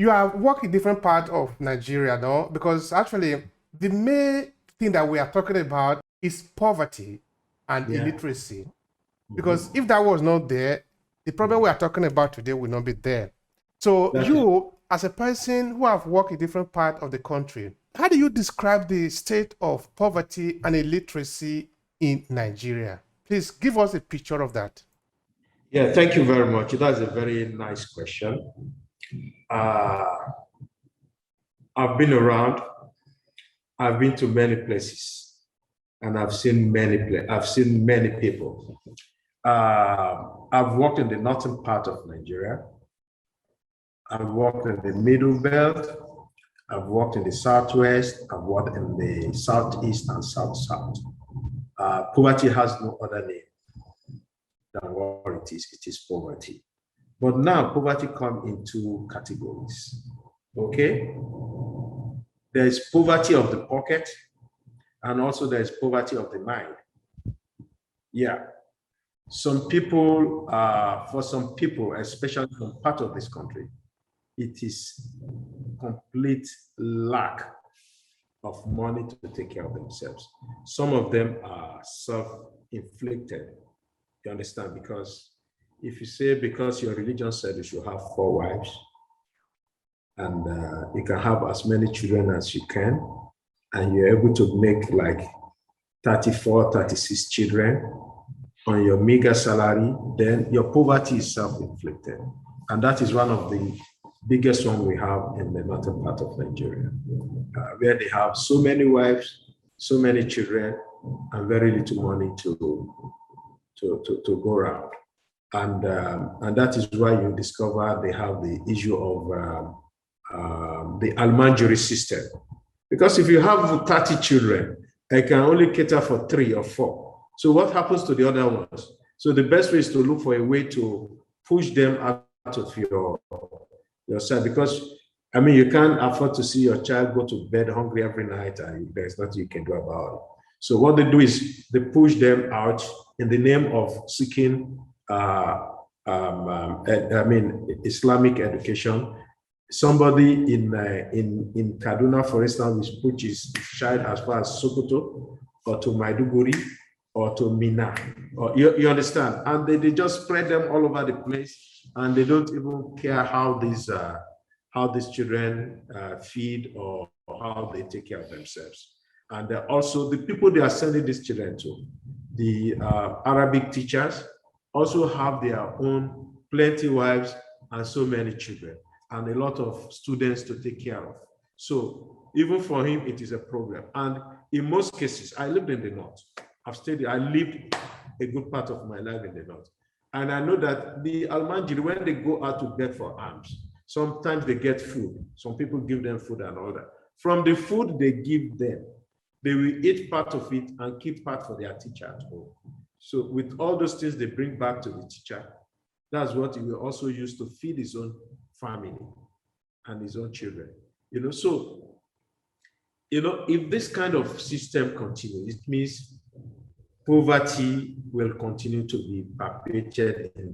you have worked in different parts of Nigeria, no? Because actually, the main thing that we are talking about is poverty and Yeah. illiteracy. Because if that was not there, the problem we are talking about today will not be there. So you, as a person who have worked in different parts of the country, how do you describe the state of poverty and illiteracy in Nigeria? Please give us a picture of that. Yeah, thank you very much. That's a very nice question. I've been around. I've been to many places, and I've seen many people. I've worked in the northern part of Nigeria. I've worked in the middle belt. I've worked in the southwest. I've worked in the southeast and south-south. Poverty has no other name than what it is. It is poverty. But now poverty comes in two categories. Okay? There is poverty of the pocket, and also there is poverty of the mind. Yeah. Some people, for some people, especially from part of this country, it is complete lack of money to take care of themselves. Some of them are self-inflicted. You understand? Because if you say because your religion said you should have 4 wives, and you can have as many children as you can, and you're able to make like 34, 36 children on your meager salary, then your poverty is self-inflicted. And that is one of the biggest one we have in the northern part of Nigeria, where they have so many wives, so many children, and very little money to go around. And that is why you discover they have the issue of the Almanjiri system. Because if you have 30 children, I can only cater for 3 or 4. So what happens to the other ones? So the best way is to look for a way to push them out of your side, because I mean, you can't afford to see your child go to bed hungry every night and there's nothing you can do about it. So what they do is they push them out in the name of seeking Islamic education. Somebody in Kaduna, for instance, will push his child as far as Sokoto or to Maiduguri or to Mina, or you understand? And they just spread them all over the place, and they don't even care how these children feed or how they take care of themselves. And also the people they are sending these children to, the Arabic teachers, also have their own plenty wives and so many children, and a lot of students to take care of. So even for him, it is a problem. And in most cases, I lived in the north. I lived a good part of my life in the north. And I know that the Almanjiri, when they go out to beg for alms, sometimes they get food. Some people give them food and all that. From the food they give them, they will eat part of it and keep part for their teacher at home. So with all those things they bring back to the teacher, that's what he will also use to feed his own family and his own children. So, if this kind of system continues, it means poverty will continue to be perpetuated in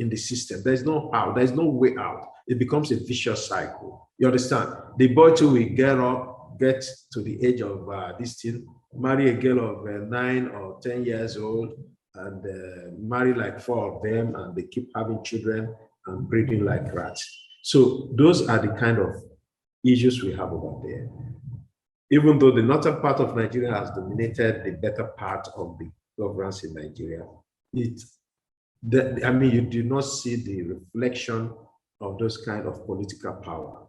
the system. There's no out, there's no way out. It becomes a vicious cycle. You understand? The boy too will get to the age of this thing, marry a girl of 9 or 10 years old, and marry like 4 of them, and they keep having children and breeding like rats. So those are the kind of issues we have over there. Even though the northern part of Nigeria has dominated the better part of the governance in Nigeria, you do not see the reflection of those kind of political power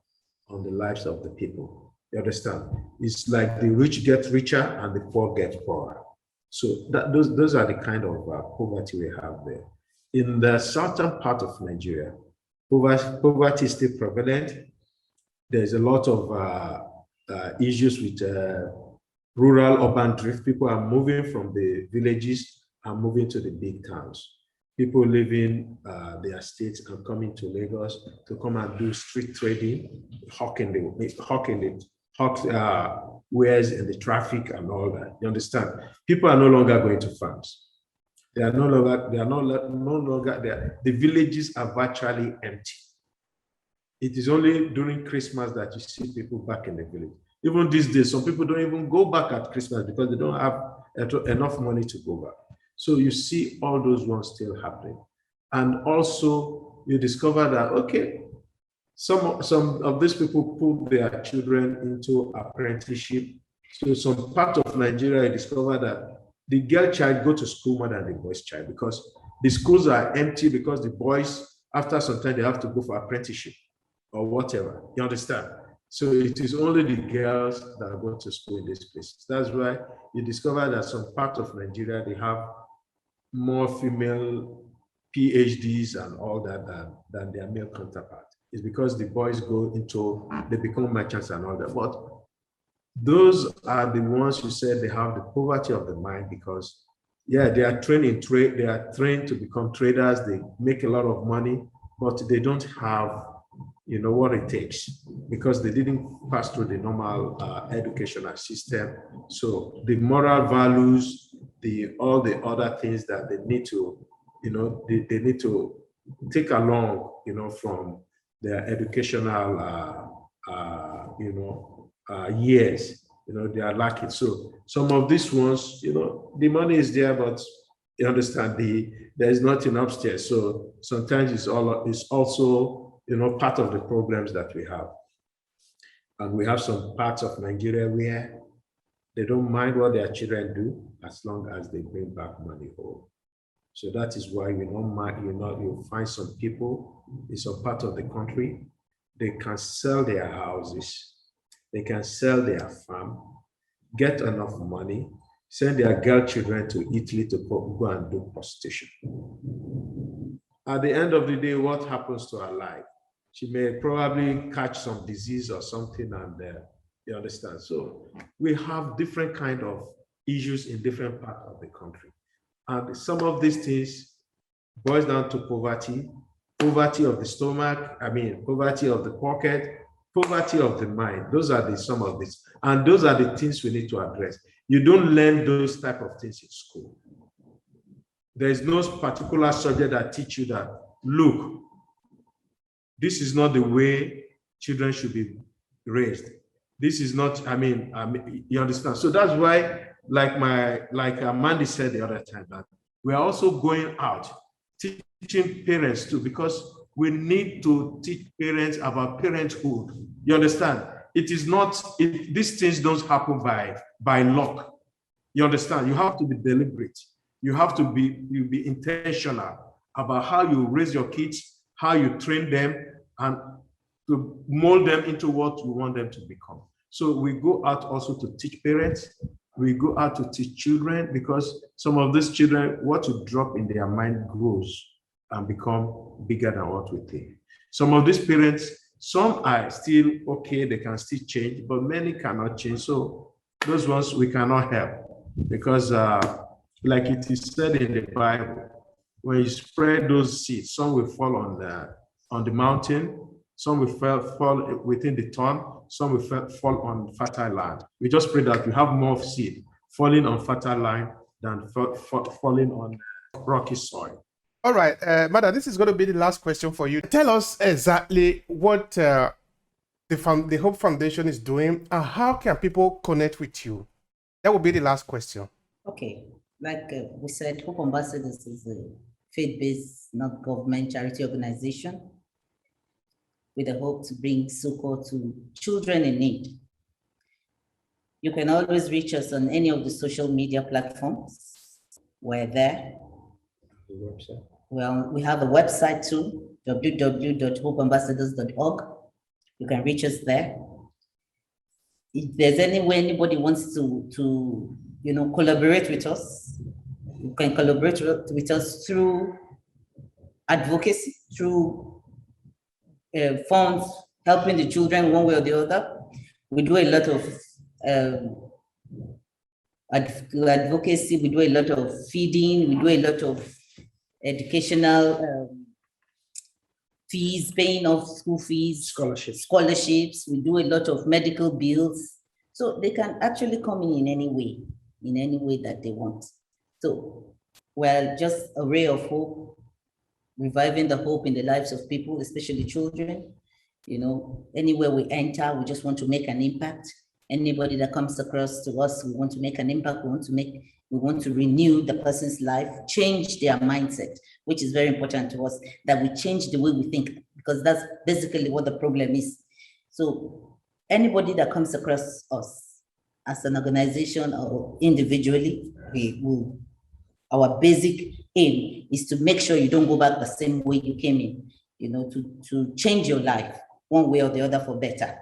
on the lives of the people. You understand? It's like the rich get richer and the poor get poorer. So those are the kind of poverty we have there. In the southern part of Nigeria, poverty is still prevalent. There's a lot of issues with rural-urban drift. People are moving from the villages and moving to the big towns. People leaving their states and coming to Lagos to come and do street trading, hawking wares in the traffic and all that. You understand? People are no longer going to farms. They are no longer there. The villages are virtually empty. It is only during Christmas that you see people back in the village. Even these days, some people don't even go back at Christmas because they don't have enough money to go back. So you see all those ones still happening. And also you discover that, okay, some of these people put their children into apprenticeship. So some part of Nigeria, you discover that the girl child go to school more than the boy's child because the schools are empty because the boys, after some time, they have to go for apprenticeship or whatever. You understand? So it is only the girls that go to school in these places. That's why you discover that some part of Nigeria, they have more female PhDs and all that than their male counterpart. It's because the boys go into, they become merchants and all that. But those are the ones who said they have the poverty of the mind because, yeah, they are trained in trade, they are trained to become traders, they make a lot of money, but they don't have, you know, what it takes because they didn't pass through the normal educational system. So the moral values, all the other things that they need to, you know, they need to take along, you know, from their educational, you know, years, you know, they are lacking. So some of these ones, you know, the money is there, but you understand there is nothing upstairs. So sometimes it's also, you know, part of the problems that we have. And we have some parts of Nigeria where they don't mind what their children do as long as they bring back money home. So that is why you don't mind, you know, you find some people in some part of the country, they can sell their houses, they can sell their farm, get enough money, send their girl children to Italy to go and do prostitution. At the end of the day, what happens to her life? She may probably catch some disease or something, and you understand. So we have different kind of issues in different parts of the country. And some of these things boils down to poverty, poverty of the stomach, poverty of the pocket, poverty of the mind. Those are some of these. And those are the things we need to address. You don't learn those type of things in school. There is no particular subject that teach you that, look, this is not the way children should be raised. This is not, you understand? So that's why, like Mandy said the other time, that we are also going out teaching parents too, because we need to teach parents about parenthood. You understand? It is not, these things don't happen by luck. You understand? You have to be deliberate. You have to be intentional about how you raise your kids, how you train them, and to mold them into what you want them to become. So we go out also to teach parents. We go out to teach children, because some of these children, what you drop in their mind grows and become bigger than what we think. Some of these parents, some are still okay, they can still change, but many cannot change. So those ones we cannot help, because like it is said in the Bible, when you spread those seeds, some will fall on the mountain, some will fall within the thorn, some will fall on fertile land. We just pray that we have more seed falling on fertile land than falling on rocky soil. All right, Mada, this is going to be the last question for you. Tell us exactly what the Hope Foundation is doing, and how can people connect with you? That will be the last question. Okay, like we said, Hope Ambassadors is a faith-based, not government charity organization with a hope to bring succor to children in need. You can always reach us on any of the social media platforms. We're there. The website. Well, we have a website too, www.hopeambassadors.org. You can reach us there. If there's any way anybody wants to collaborate with us, you can collaborate with us through advocacy, through funds, helping the children one way or the other. We do a lot of advocacy, we do a lot of feeding, we do a lot of educational fees, paying off school fees, scholarships. We do a lot of medical bills. So they can actually come in any way that they want. So we're just a ray of hope, reviving the hope in the lives of people, especially children. Anywhere we enter, we just want to make an impact. Anybody that comes across to us, we want to make an impact. We want to renew the person's life, change their mindset, which is very important to us, that we change the way we think, because that's basically what the problem is. So anybody that comes across us as an organization or individually, our basic aim is to make sure you don't go back the same way you came in, to change your life one way or the other for better.